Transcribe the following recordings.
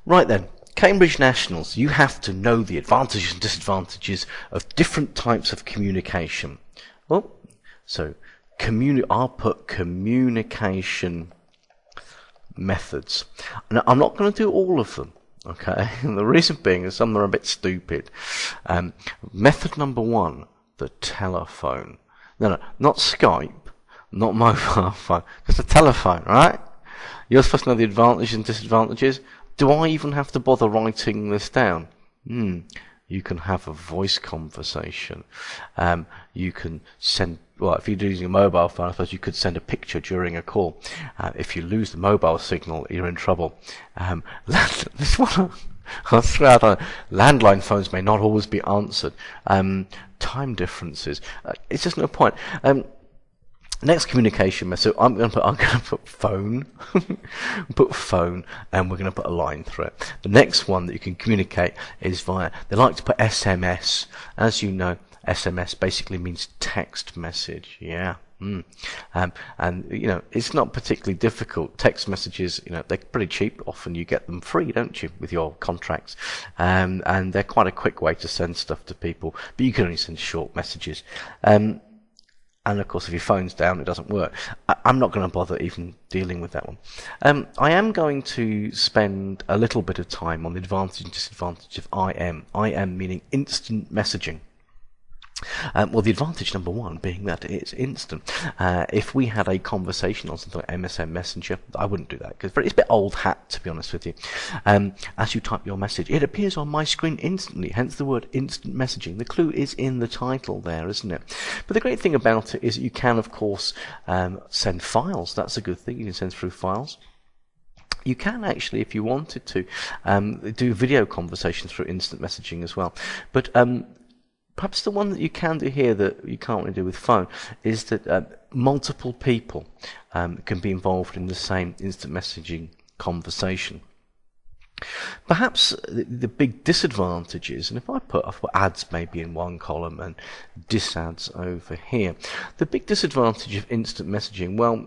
Right then, Cambridge Nationals, you have to know the advantages and disadvantages of different types of communication. Well, so I'll put communication methods. Now, I'm not going to do all of them, okay? And the reason being is some of them are a bit stupid. Method number 1, the telephone. No, not Skype, not mobile phone, just a telephone, right? You're supposed to know the advantages and disadvantages. Do I even have to bother writing this down? You can have a voice conversation. You can send, well, if you're using a mobile phone, I suppose you could send a picture during a call. If you lose the mobile signal, you're in trouble. This one, I swear, landline phones may not always be answered. Time differences. It's just no point. Next communication method. I'm going to put phone, put phone, and we're going to put a line through it. The next one that you can communicate is via. They like to put SMS. As you know, SMS basically means text message. Yeah. And you know, it's not particularly difficult. Text messages, you know, they're pretty cheap. Often you get them free, don't you, with your contracts? And they're quite a quick way to send stuff to people. But you can only send short messages. And of course, if your phone's down, it doesn't work. I'm not going to bother even dealing with that one. I am going to spend a little bit of time on the advantage and disadvantage of IM. IM meaning instant messaging. Well, the advantage number 1 being that it's instant. If we had a conversation on something like MSN Messenger, I wouldn't do that because it's a bit old hat, to be honest with you. As you type your message, it appears on my screen instantly, hence the word instant messaging. The clue is in the title there, isn't it? But the great thing about it is that you can, of course, send files. That's a good thing. You can send through files. You can actually, if you wanted to, do video conversations through instant messaging as well. But perhaps the one that you can do here that you can't really do with phone is that multiple people can be involved in the same instant messaging conversation. Perhaps the big disadvantages, and if I put ads maybe in one column and disads over here, the big disadvantage of instant messaging, well,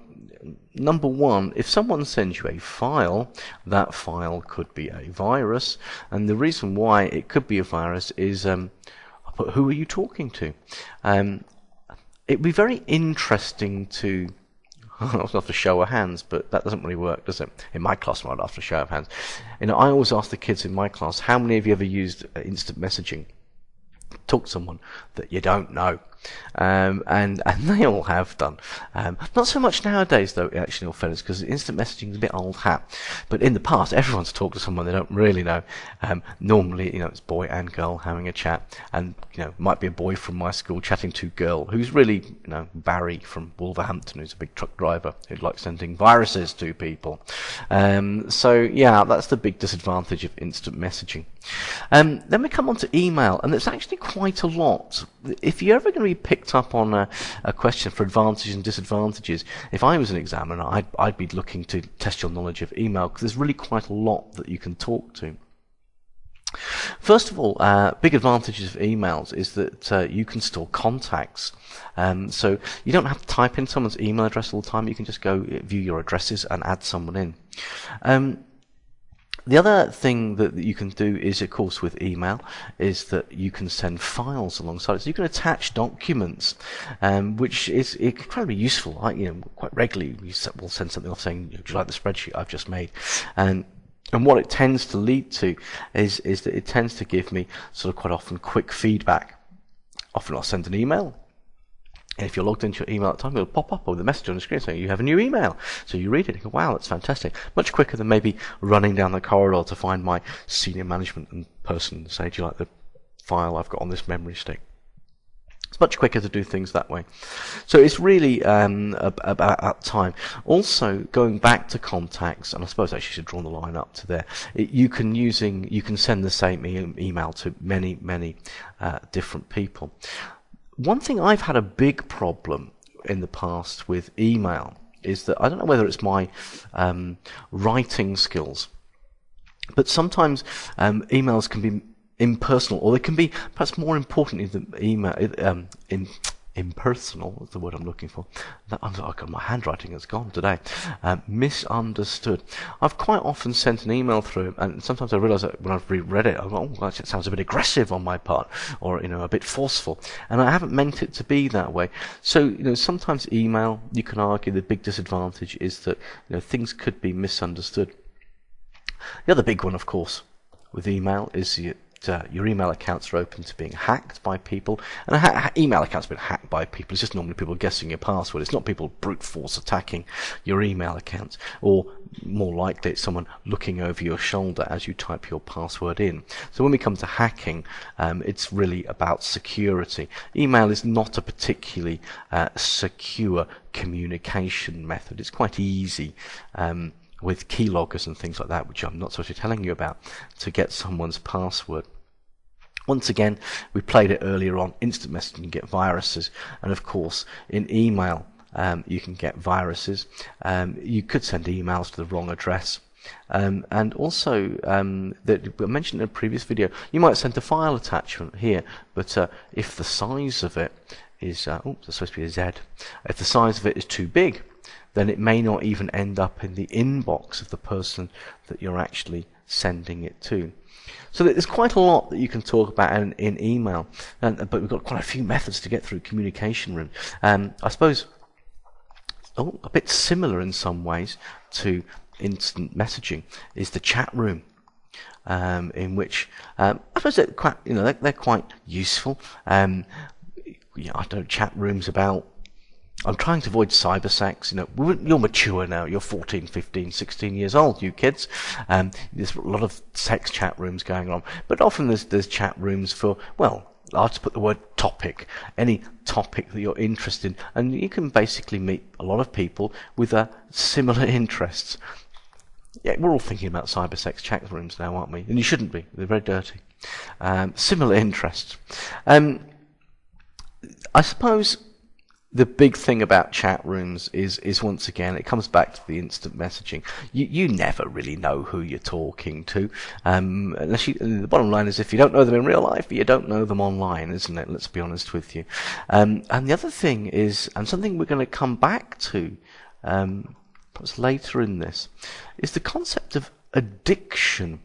number 1, if someone sends you a file, that file could be a virus, and the reason why it could be a virus is but who are you talking to? It'd be very interesting to. I was after show of hands, but that doesn't really work, does it? In my class, I'm after show of hands. You know, I always ask the kids in my class, how many of you ever used instant messaging? Talk to someone that you don't know. And they all have done. Not so much nowadays, though, actually, in all fairness, because instant messaging is a bit old hat. But in the past, everyone's talked to someone they don't really know. Normally, you know, it's boy and girl having a chat, and you know, might be a boy from my school chatting to a girl who's really, you know, Barry from Wolverhampton, who's a big truck driver who'd like sending viruses to people. So yeah, that's the big disadvantage of instant messaging. Then we come on to email, and there's actually quite a lot. If you're ever going to be picked up on a question for advantages and disadvantages, if I was an examiner, I'd be looking to test your knowledge of email, because there's really quite a lot that you can talk to. First of all, big advantages of emails is that you can store contacts. So you don't have to type in someone's email address all the time. You can just go view your addresses and add someone in. The other thing that you can do is, of course, with email, is that you can send files alongside it. So you can attach documents, which is incredibly useful. Quite regularly we'll send something off saying, "Do you like the spreadsheet I've just made?" And what it tends to lead to is that it tends to give me sort of quite often quick feedback. Often I'll send an email. And if you're logged into your email at the time, it'll pop up with a message on the screen saying you have a new email. So you read it and go, wow, that's fantastic. Much quicker than maybe running down the corridor to find my senior management and person and say, do you like the file I've got on this memory stick? It's much quicker to do things that way. So it's really about time. Also, going back to contacts, and I suppose I should draw the line up to there, you can send the same email to many, many different people. One thing I've had a big problem in the past with email is that I don't know whether it's my writing skills, but sometimes emails can be impersonal, or they can be perhaps more importantly than email impersonal, that's the word I'm looking for. My handwriting has gone today. Misunderstood. I've quite often sent an email through, and sometimes I realise that when I've reread it, I go, oh, that sounds a bit aggressive on my part, or a bit forceful, and I haven't meant it to be that way. So sometimes email, you can argue the big disadvantage is that things could be misunderstood. The other big one, of course, with email is your email accounts are open to being hacked by people, and email accounts being hacked by people. It's just normally people guessing your password. It's not people brute force attacking your email accounts, or more likely it's someone looking over your shoulder as you type your password in. So when we come to hacking, it's really about security. Email is not a particularly secure communication method. It's quite easy with keyloggers and things like that, which I'm not supposed to be telling you about, to get someone's password. Once again, we played it earlier on, instant messaging, you can get viruses, and of course in email you can get viruses. You could send emails to the wrong address, and also that I mentioned in a previous video, you might send a file attachment here, but if the size of it is that's supposed to be a Z, if the size of it is too big, then it may not even end up in the inbox of the person that you're actually sending it to. So there's quite a lot that you can talk about in email, but we've got quite a few methods to get through communication room. I suppose a bit similar in some ways to instant messaging is the chat room, in which I suppose they're quite, they're quite useful. I don't chat rooms about. I'm trying to avoid cyber sex. You're mature now. You're 14, 15, 16 years old, you kids. There's a lot of sex chat rooms going on, but often there's chat rooms for, well, I'll just put the word topic, any topic that you're interested in, and you can basically meet a lot of people with similar interests. Yeah, we're all thinking about cyber sex chat rooms now, aren't we? And you shouldn't be. They're very dirty. Similar interests. I suppose the big thing about chat rooms is once again, it comes back to the instant messaging. You never really know who you're talking to. The bottom line is, if you don't know them in real life, you don't know them online, isn't it? Let's be honest with you. And the other thing is, and something we're going to come back to perhaps later in this, is the concept of addiction.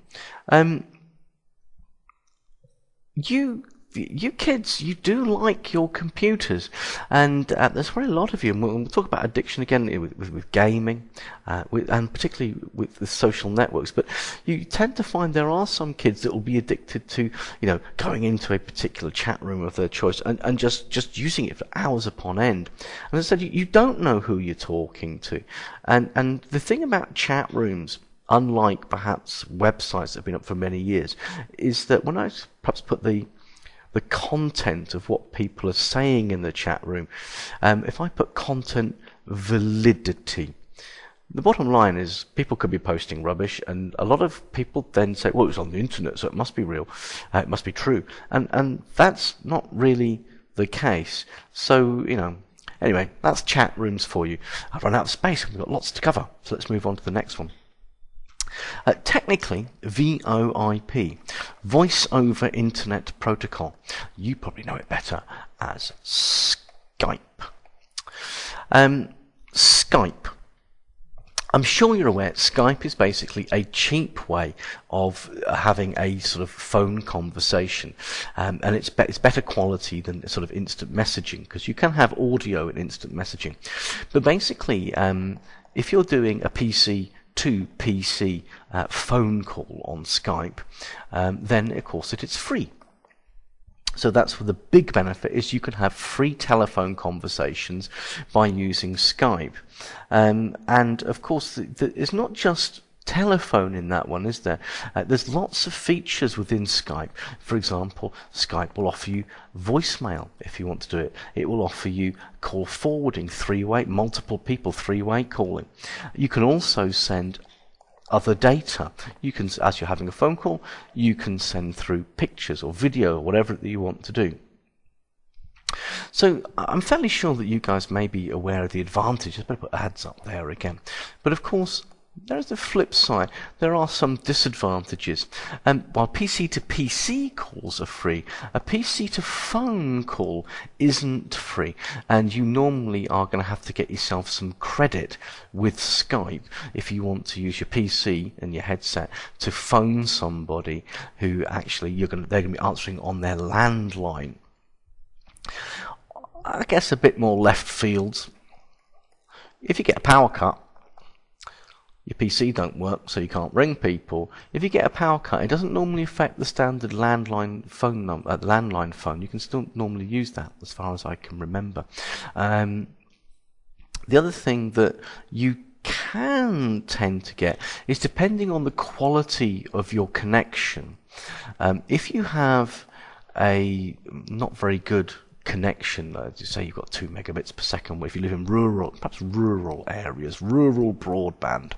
You kids, you do like your computers, and there's very a lot of you, and we'll talk about addiction again with gaming, and particularly with the social networks, but you tend to find there are some kids that will be addicted to, going into a particular chat room of their choice and just using it for hours upon end. And as I said, you don't know who you're talking to. And the thing about chat rooms, unlike perhaps websites that have been up for many years, is that when I perhaps put the content of what people are saying in the chat room, if I put content validity, the bottom line is people could be posting rubbish, and a lot of people then say, well, it's on the internet, so it must be real, it must be true, and that's not really the case. So, anyway, that's chat rooms for you. I've run out of space, and we've got lots to cover, so let's move on to the next one. Technically, VoIP, Voice over Internet Protocol. You probably know it better as Skype. Skype. I'm sure you're aware Skype is basically a cheap way of having a sort of phone conversation, and it's better quality than sort of instant messaging, because you can have audio in instant messaging. But basically, if you're doing a PC to PC phone call on Skype, then of course it's free. So that's where the big benefit is. You can have free telephone conversations by using Skype. And of course, it's not just telephone in that one, is there? There's lots of features within Skype. For example, Skype will offer you voicemail if you want to do it. It will offer you call forwarding, three-way, multiple people, three-way calling. You can also send other data. You can, as you're having a phone call, you can send through pictures or video or whatever that you want to do. So I'm fairly sure that you guys may be aware of the advantages. I better put ads up there again. But of course, there's the flip side. There are some disadvantages. While PC to PC calls are free, a PC to phone call isn't free, and you normally are going to have to get yourself some credit with Skype if you want to use your PC and your headset to phone somebody who actually they're going to be answering on their landline. I guess a bit more left field. If you get a power cut, your PC don't work, so you can't ring people. If you get a power cut, it doesn't normally affect the standard landline phone. You can still normally use that, as far as I can remember. The other thing that you can tend to get is, depending on the quality of your connection, if you have a not very good connection, say you've got 2 megabits per second, if you live in perhaps rural areas, rural broadband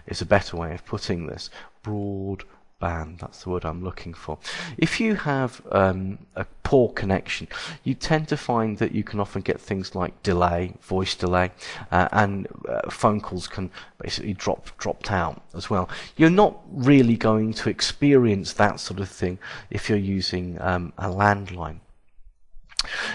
is a better way of putting this. Broadband, that's the word I'm looking for. If you have a poor connection, you tend to find that you can often get things like delay, voice delay, and phone calls can basically dropped out as well. You're not really going to experience that sort of thing if you're using a landline.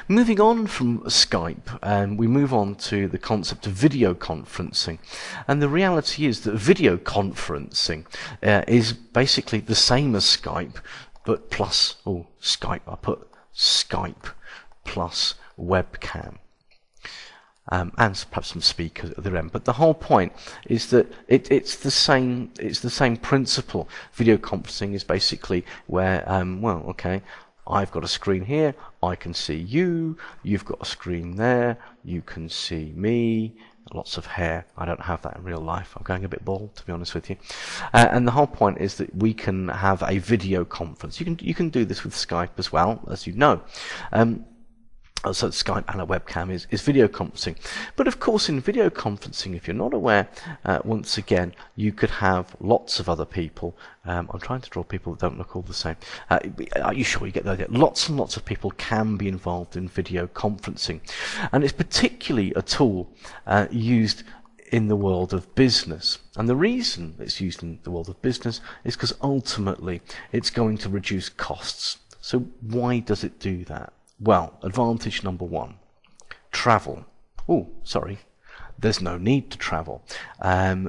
Moving on from Skype, we move on to the concept of video conferencing. And the reality is that video conferencing is basically the same as Skype, but plus, Skype, I put Skype plus webcam. And perhaps some speakers at the other end. But the whole point is that it's the same principle. Video conferencing is basically where, I've got a screen here, I can see you, you've got a screen there, you can see me, lots of hair. I don't have that in real life. I'm going a bit bald, to be honest with you. And the whole point is that we can have a video conference. You can do this with Skype as well, as you know. So Skype and a webcam is video conferencing. But of course, in video conferencing, if you're not aware, once again, you could have lots of other people. I'm trying to draw people that don't look all the same. Are you sure you get the idea? Lots and lots of people can be involved in video conferencing. And it's particularly a tool used in the world of business. And the reason it's used in the world of business is because ultimately it's going to reduce costs. So why does it do that? Well, advantage number 1, travel. There's no need to travel.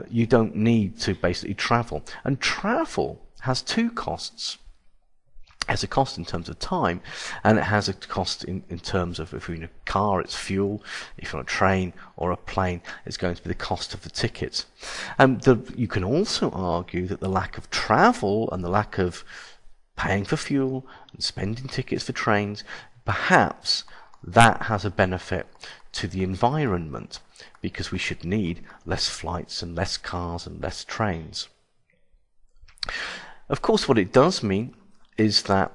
You don't need to basically travel. And travel has 2 costs. It has a cost in terms of time, and it has a cost in terms of, if you're in a car, it's fuel. If you're on a train or a plane, it's going to be the cost of the tickets. You can also argue that the lack of travel and the lack of paying for fuel and spending tickets for trains, perhaps that has a benefit to the environment, because we should need less flights and less cars and less trains. Of course, what it does mean is that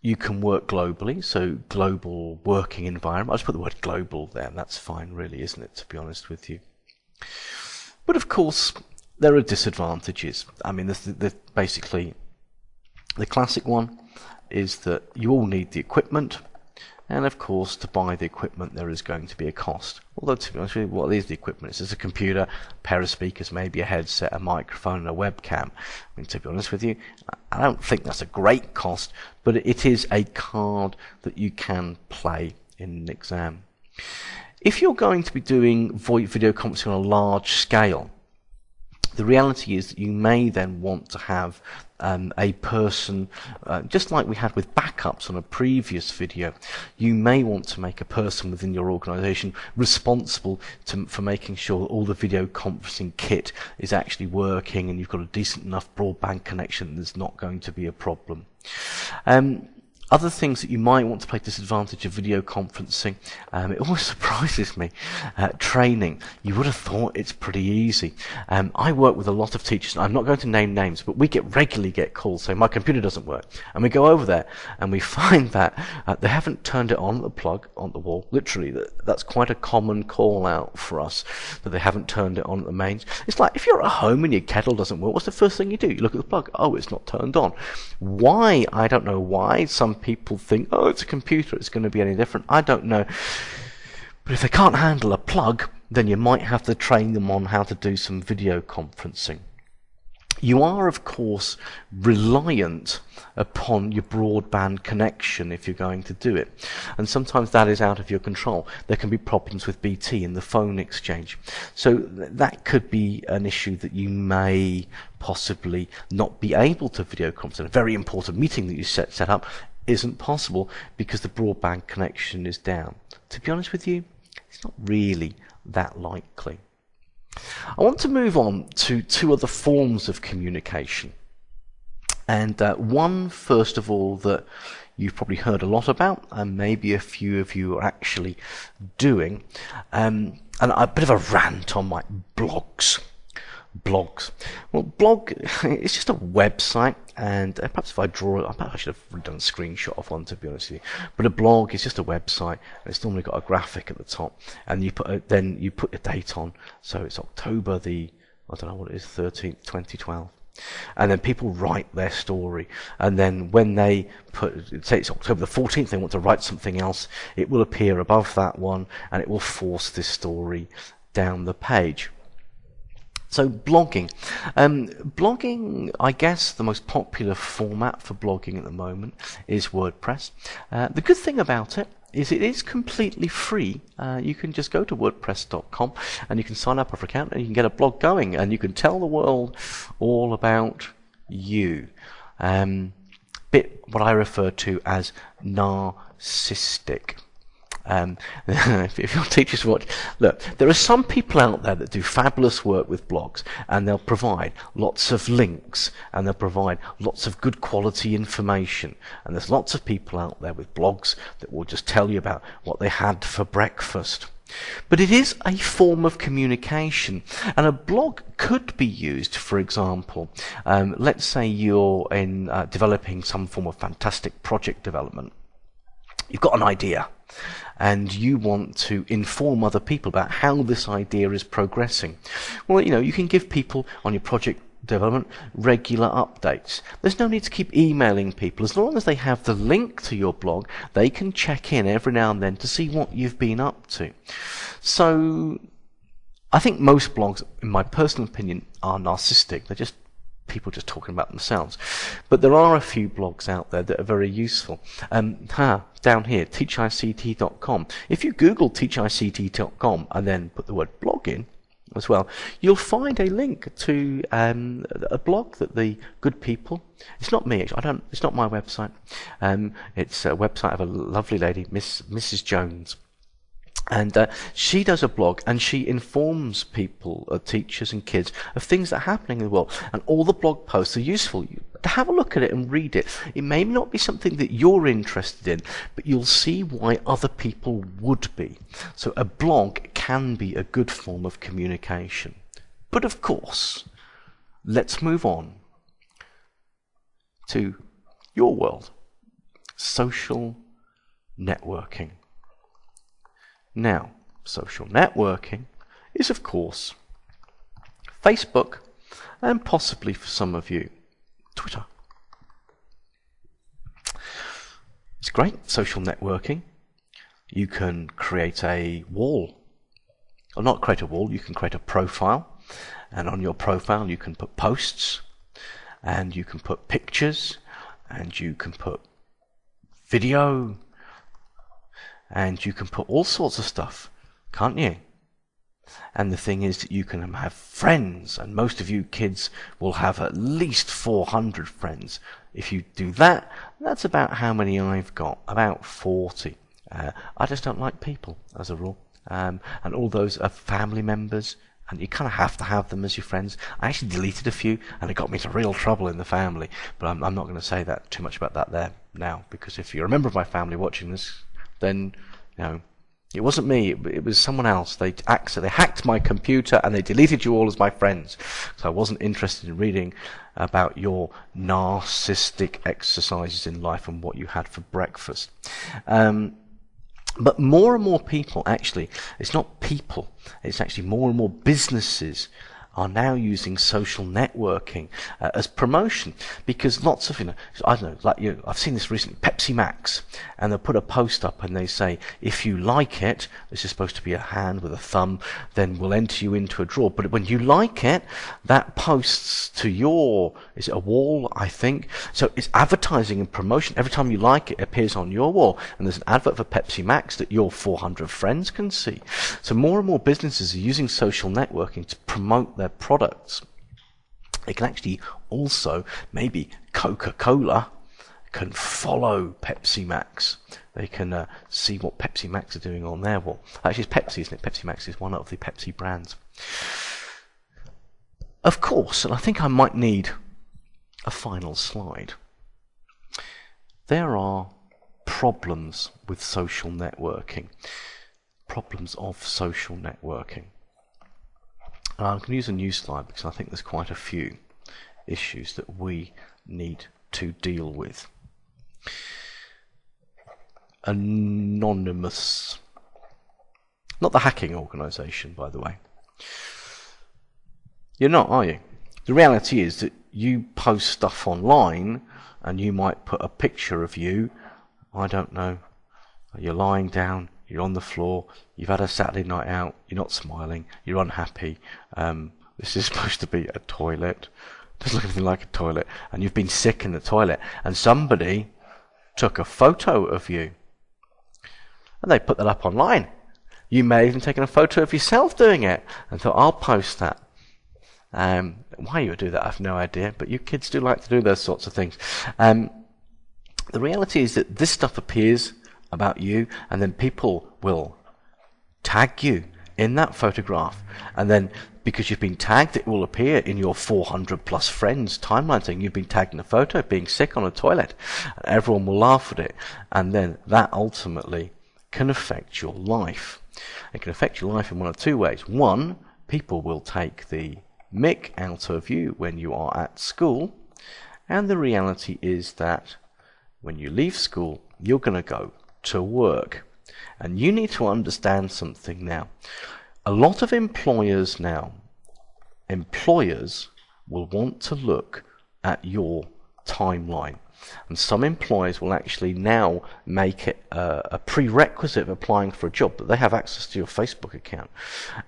you can work globally, so global working environment. I'll just put the word global there, and that's fine really, isn't it, to be honest with you. But of course, there are disadvantages. I mean, basically, the classic one is that you all need the equipment, and of course to buy the equipment there is going to be a cost. Although, to be honest with you, what is the equipment? It's just a computer, a pair of speakers, maybe a headset, a microphone and a webcam. I mean, to be honest with you, I don't think that's a great cost, but it is a card that you can play in an exam. If you're going to be doing video conferencing on a large scale, the reality is that you may then want to have a person, just like we had with backups on a previous video, you may want to make a person within your organization responsible for making sure that all the video conferencing kit is actually working and you've got a decent enough broadband connection. There's not going to be a problem. Other things that you might want to play disadvantage of video conferencing, it always surprises me, training. You would have thought it's pretty easy. I work with a lot of teachers, I'm not going to name names, but we regularly get calls saying my computer doesn't work. And we go over there and we find that they haven't turned it on, the plug on the wall. Literally, that's quite a common call out for us, that they haven't turned it on at the mains. It's like, if you're at home and your kettle doesn't work, what's the first thing you do? You look at the plug. Oh, it's not turned on. Why? I don't know why. Some people think, oh, it's a computer, it's going to be any different. I don't know. But if they can't handle a plug, then you might have to train them on how to do some video conferencing. You are, of course, reliant upon your broadband connection if you're going to do it. And sometimes that is out of your control. There can be problems with BT in the phone exchange. So that could be an issue that you may possibly not be able to video conference. A very important meeting that you set up isn't possible because the broadband connection is down. To be honest with you, it's not really that likely. I want to move on to two other forms of communication. And one, first of all, that you've probably heard a lot about, and maybe a few of you are actually doing, and a bit of a rant on my blogs. Well, blog is just a website, and perhaps if I draw it, I should have done a screenshot of one, to be honest with you. But a blog is just a website, and it's normally got a graphic at the top, and then you put the date on. So it's October the, I don't know what it is, 13th, 2012. And then people write their story, and then when they say it's October the 14th, they want to write something else, it will appear above that one, and it will force this story down the page. So blogging. Blogging, I guess the most popular format for blogging at the moment is WordPress. The good thing about it is completely free. You can just go to wordpress.com and you can sign up for an account and you can get a blog going and you can tell the world all about you. Bit what I refer to as narcissistic. If your teachers watch, look, there are some people out there that do fabulous work with blogs, and they'll provide lots of links, and they'll provide lots of good quality information. And there's lots of people out there with blogs that will just tell you about what they had for breakfast. But it is a form of communication, and a blog could be used, for example, let's say you're in developing some form of fantastic project development. You've got an idea, and you want to inform other people about how this idea is progressing. Well, you can give people on your project development regular updates. There's no need to keep emailing people. As long as they have the link to your blog, they can check in every now and then to see what you've been up to. So I think most blogs, in my personal opinion, are narcissistic. They're just people just talking about themselves. But there are a few blogs out there that are very useful. Down here, teachict.com. If you Google teachict.com and then put the word blog in as well, you'll find a link to a blog that the good people, it's not me, it's not my website. It's a website of a lovely lady, Mrs. Jones. And she does a blog, and she informs people, teachers and kids, of things that are happening in the world. And all the blog posts are useful. Have a look at it and read it. It may not be something that you're interested in, but you'll see why other people would be. So a blog can be a good form of communication. But of course, let's move on to your world. Social networking. Now, social networking is, of course, Facebook, and possibly for some of you, Twitter. It's great, social networking. You can create a wall. Or not create a wall, you can create a profile. And on your profile you can put posts, and you can put pictures, and you can put video, and you can put all sorts of stuff, can't you? And the thing is that you can have friends, and most of you kids will have at least 400 friends. If you do that, that's about how many I've got, about 40. I just don't like people, as a rule. And all those are family members, and you kind of have to have them as your friends. I actually deleted a few, and it got me into real trouble in the family. But I'm not going to say that too much about that there now, because if you're a member of my family watching this, then, it wasn't me, it was someone else. They hacked my computer and they deleted you all as my friends. So I wasn't interested in reading about your narcissistic exercises in life and what you had for breakfast. But more and more people, actually, it's not people, it's actually more and more businesses are now using social networking as promotion, because lots of, I don't know, like I've seen this recently, Pepsi Max, and they'll put a post up and they say, if you like it, this is supposed to be a hand with a thumb, then we'll enter you into a draw. But when you like it, that posts to your, is it a wall, I think? So it's advertising and promotion. Every time you like it, it appears on your wall, and there's an advert for Pepsi Max that your 400 friends can see. So more and more businesses are using social networking to promote their products. They can actually also, maybe Coca-Cola can follow Pepsi Max. They can see what Pepsi Max are doing on their wall. Actually, it's Pepsi, isn't it? Pepsi Max is one of the Pepsi brands. Of course, and I think I might need a final slide, there are problems with social networking. Problems of social networking. And I'm going to use a new slide because I think there's quite a few issues that we need to deal with. Anonymous. Not the hacking organisation, by the way. You're not, are you? The reality is that you post stuff online and you might put a picture of you, I don't know, you're lying down, you're on the floor, you've had a Saturday night out, you're not smiling, you're unhappy, this is supposed to be a toilet, doesn't look anything like a toilet, and you've been sick in the toilet, and somebody took a photo of you, and they put that up online. You may have even taken a photo of yourself doing it, and thought, I'll post that. Why you would do that, I have no idea, but you kids do like to do those sorts of things. The reality is that this stuff appears about you, and then people will tag you in that photograph, and then because you've been tagged, it will appear in your 400 plus friends timeline saying you've been tagged in a photo being sick on a toilet, and everyone will laugh at it, and then that ultimately can affect your life. It can affect your life in one of two ways. One, people will take the mick out of you when you are at school, and the reality is that when you leave school, you're going to go to work. And you need to understand something now. A lot of employers will want to look at your timeline. And some employers will actually now make it a prerequisite of applying for a job that they have access to your Facebook account.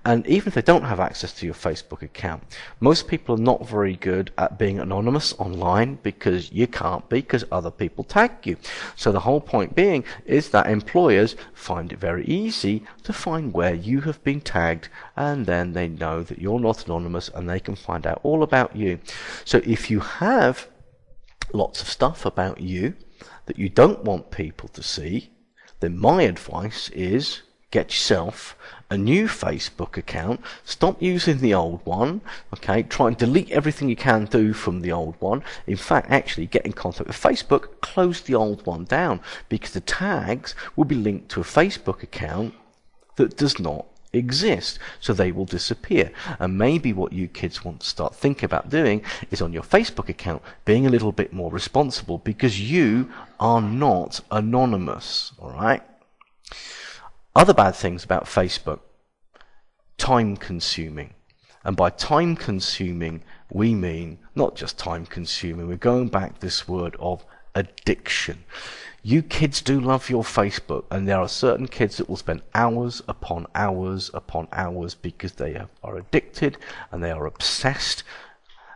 And even if they don't have access to your Facebook account, most people are not very good at being anonymous online because you can't be, because other people tag you. So the whole point being is that employers find it very easy to find where you have been tagged, and then they know that you're not anonymous and they can find out all about you. So if you have lots of stuff about you that you don't want people to see, then my advice is get yourself a new Facebook account, stop using the old one, okay, try and delete everything you can do from the old one. In fact, actually get in contact with Facebook, close the old one down, because the tags will be linked to a Facebook account that does not exist, so they will disappear. And maybe what you kids want to start thinking about doing is on your Facebook account being a little bit more responsible, because you are not anonymous. All right. Other bad things about Facebook: time consuming. And by time consuming, we mean not just time consuming, we're going back this word of addiction. You kids do love your Facebook, and there are certain kids that will spend hours upon hours upon hours because they are addicted and they are obsessed,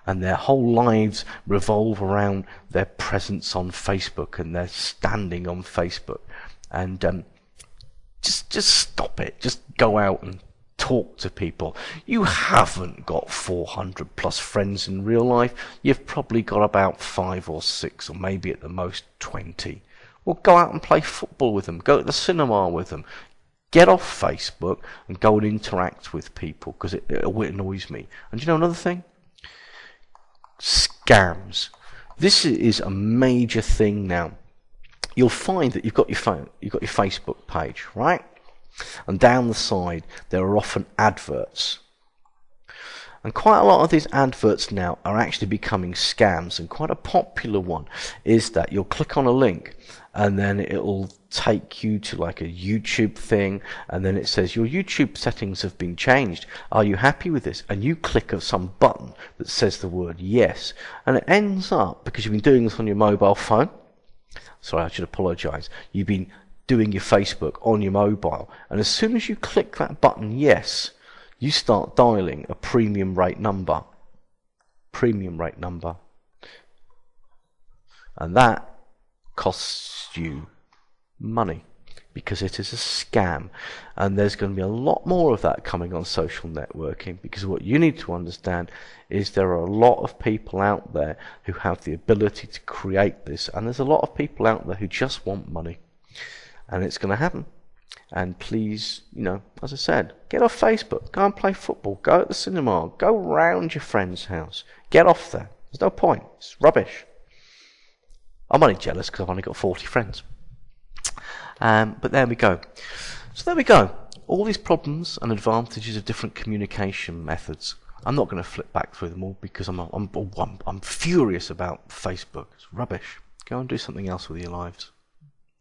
and their whole lives revolve around their presence on Facebook and their standing on Facebook. And just stop it. Just go out and talk to people. You haven't got 400 plus friends in real life. You've probably got about 5 or 6, or maybe at the most 20. Well, go out and play football with them. Go to the cinema with them. Get off Facebook and go and interact with people, because it annoys me. And you know another thing? Scams. This is a major thing now. You'll find that you've got your Facebook page, right? And down the side there are often adverts. And quite a lot of these adverts now are actually becoming scams, and quite a popular one is that you'll click on a link and then it'll take you to like a YouTube thing, and then it says your YouTube settings have been changed. Are you happy with this? And you click on some button that says the word yes, and it ends up, because you've been doing this on your mobile phone. Sorry, I should apologise. You've been doing your Facebook on your mobile, and as soon as you click that button yes, you start dialing a premium rate number. And that costs you money, because it is a scam. And there's going to be a lot more of that coming on social networking, because what you need to understand is there are a lot of people out there who have the ability to create this, and there's a lot of people out there who just want money, and it's going to happen. And please, as I said, get off Facebook, go and play football, go to the cinema, go round your friend's house, get off there. There's no point, it's rubbish. I'm only jealous because I've only got 40 friends. But there we go. So there we go. All these problems and advantages of different communication methods. I'm not going to flip back through them all because I'm furious about Facebook. It's rubbish. Go and do something else with your lives.